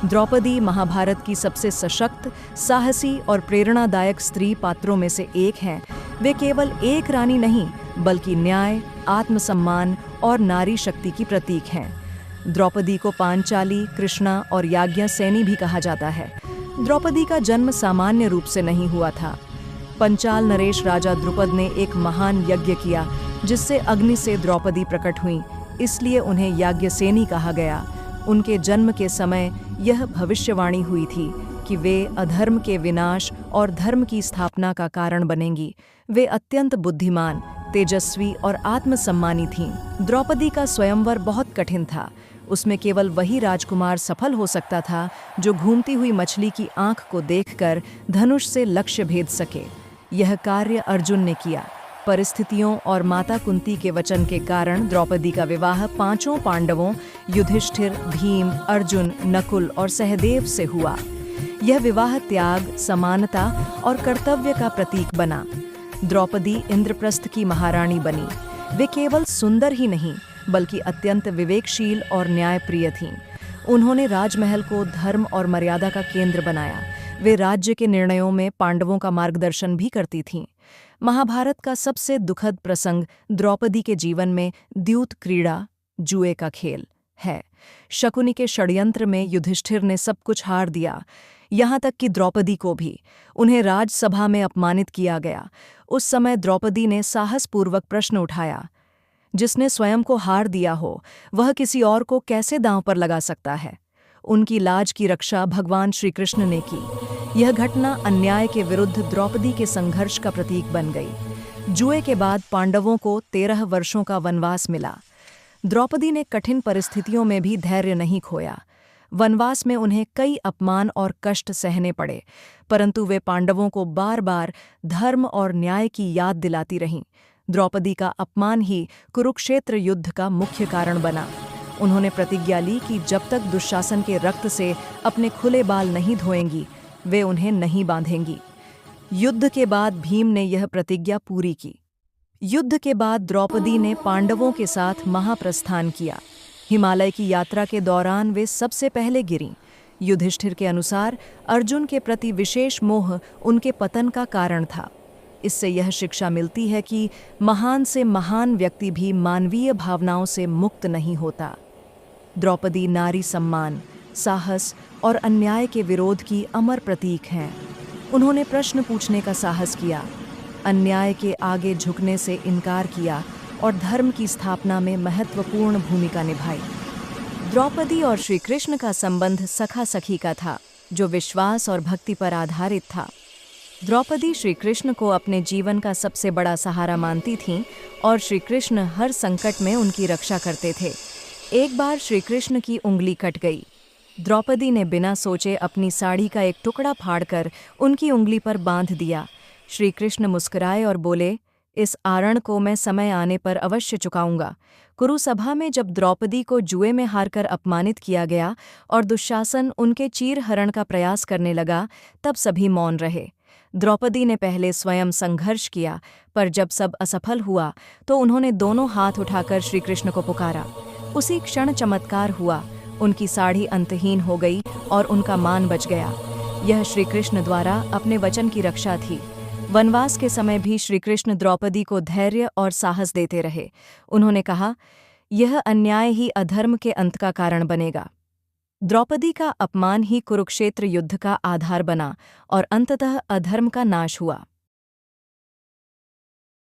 द्रौपदी महाभारत की सबसे सशक्त, साहसी और प्रेरणादायक स्त्री पात्रों में से एक हैं। वे केवल एक रानी नहीं, बल्कि न्याय, आत्मसम्मान और नारी शक्ति की प्रतीक हैं। द्रौपदी को पांचाली, कृष्णा और याज्ञसेनी भी कहा जाता है। द्रौपदी का जन्म सामान्य रूप से नहीं हुआ था। पंचाल नरेश राजा द्रुपद ने एक महान यज्ञ किया, जिससे अग्नि से द्रौपदी प्रकट हुईं, इसलिए उन्हें याज्ञसेनी कहा गया। उनके जन्म के समय यह भविष्यवाणी हुई थी कि वे अधर्म के विनाश और धर्म की स्थापना का कारण बनेंगी। वे अत्यंत बुद्धिमान, तेजस्वी और आत्मसम्मानी थीं। द्रौपदी का स्वयंवर बहुत कठिन था। उसमें केवल वही राजकुमार सफल हो सकता था जो घूमती हुई मछली की आंख को देखकर धनुष से लक्ष्य भेद सके। यह कार्य अर्जुन ने किया। परिस्थितियों और माता कुंती के वचन के कारण द्रौपदी का विवाह पांचों पांडवों युधिष्ठिर, भीम, अर्जुन, नकुल और सहदेव से हुआ। यह विवाह त्याग, समानता और कर्तव्य का प्रतीक बना। द्रौपदी इंद्रप्रस्थ की महारानी बनी। वे केवल सुंदर ही नहीं, बल्कि अत्यंत विवेकशील और न्यायप्रिय थीं। उन्होंने राजमहल को धर्म और मर्यादा का केंद्र बनाया। वे राज्य के निर्णयों में पांडवों का मार्गदर्शन भी करती थीं। महाभारत का सबसे दुखद प्रसंग द्रौपदी के जीवन में द्यूत क्रीड़ा, जुए का खेल है। शकुनी के षड्यंत्र में युधिष्ठिर ने सब कुछ हार दिया, यहाँ तक कि द्रौपदी को भी। उन्हें राजसभा में अपमानित किया गया। उस समय द्रौपदी ने साहसपूर्वक प्रश्न उठाया, जिसने स्वयं को हार दिया हो, वह किसी और को कैसे दांव पर लगा सकता है? उनकी लाज की रक्षा भगवान श्री कृष्ण ने की। यह घटना अन्याय के विरुद्ध द्रौपदी के संघर्ष का प्रतीक बन गई। जुए के बाद पांडवों को 13 वर्षों का वनवास मिला। द्रौपदी ने कठिन परिस्थितियों में भी धैर्य नहीं खोया। वनवास में उन्हें कई अपमान और कष्ट सहने पड़े, परंतु वे पांडवों को बार बार धर्म और न्याय की याद दिलाती रहीं। द्रौपदी का अपमान ही कुरुक्षेत्र युद्ध का मुख्य कारण बना। उन्होंने प्रतिज्ञा ली कि जब तक दुशासन के रक्त से अपने खुले बाल नहीं धोएंगी, वे उन्हें नहीं बांधेंगी। युद्ध के बाद भीम ने यह प्रतिज्ञा पूरी की। युद्ध के बाद द्रौपदी ने पांडवों के साथ महाप्रस्थान किया। हिमालय की यात्रा के दौरान वे सबसे पहले गिरीं। युधिष्ठिर के अनुसार अर्जुन के प्रति विशेष मोह उनके पतन का कारण था। इससे यह शिक्षा मिलती है कि महान से महान व्यक्ति भी मानवीय भावनाओं से मुक्त नहीं होता। द्रौपदी नारी सम्मान, साहस और अन्याय के विरोध की अमर प्रतीक हैं। उन्होंने प्रश्न पूछने का साहस किया, अन्याय के आगे झुकने से इनकार किया और धर्म की स्थापना में महत्वपूर्ण भूमिका निभाई। द्रौपदी और श्री कृष्ण का संबंध सखा सखी का था, जो विश्वास और भक्ति पर आधारित था। द्रौपदी श्री कृष्ण को अपने जीवन का सबसे बड़ा सहारा मानती थीं और श्री कृष्ण हर संकट में उनकी रक्षा करते थे। एक बार श्री कृष्ण की उंगली कट गई। द्रौपदी ने बिना सोचे अपनी साड़ी का एक टुकड़ा फाड़कर उनकी उंगली पर बांध दिया। श्री कृष्ण मुस्कुराए और बोले, इस आरण को मैं समय आने पर अवश्य चुकाऊंगा। कुरुसभा में जब द्रौपदी को जुए में हारकर अपमानित किया गया और दुशासन उनके चीरहरण का प्रयास करने लगा, तब सभी मौन रहे। द्रौपदी ने पहले स्वयं संघर्ष किया, पर जब सब असफल हुआ तो उन्होंने दोनों हाथ उठाकर श्री कृष्ण को पुकारा। उसी क्षण चमत्कार हुआ। उनकी साड़ी अंतहीन हो गई और उनका मान बच गया। यह श्री कृष्ण द्वारा अपने वचन की रक्षा थी। वनवास के समय भी श्री कृष्ण द्रौपदी को धैर्य और साहस देते रहे। उन्होंने कहा, यह अन्याय ही अधर्म के अंत का कारण बनेगा। द्रौपदी का अपमान ही कुरुक्षेत्र युद्ध का आधार बना और अंततः अधर्म का नाश हुआ।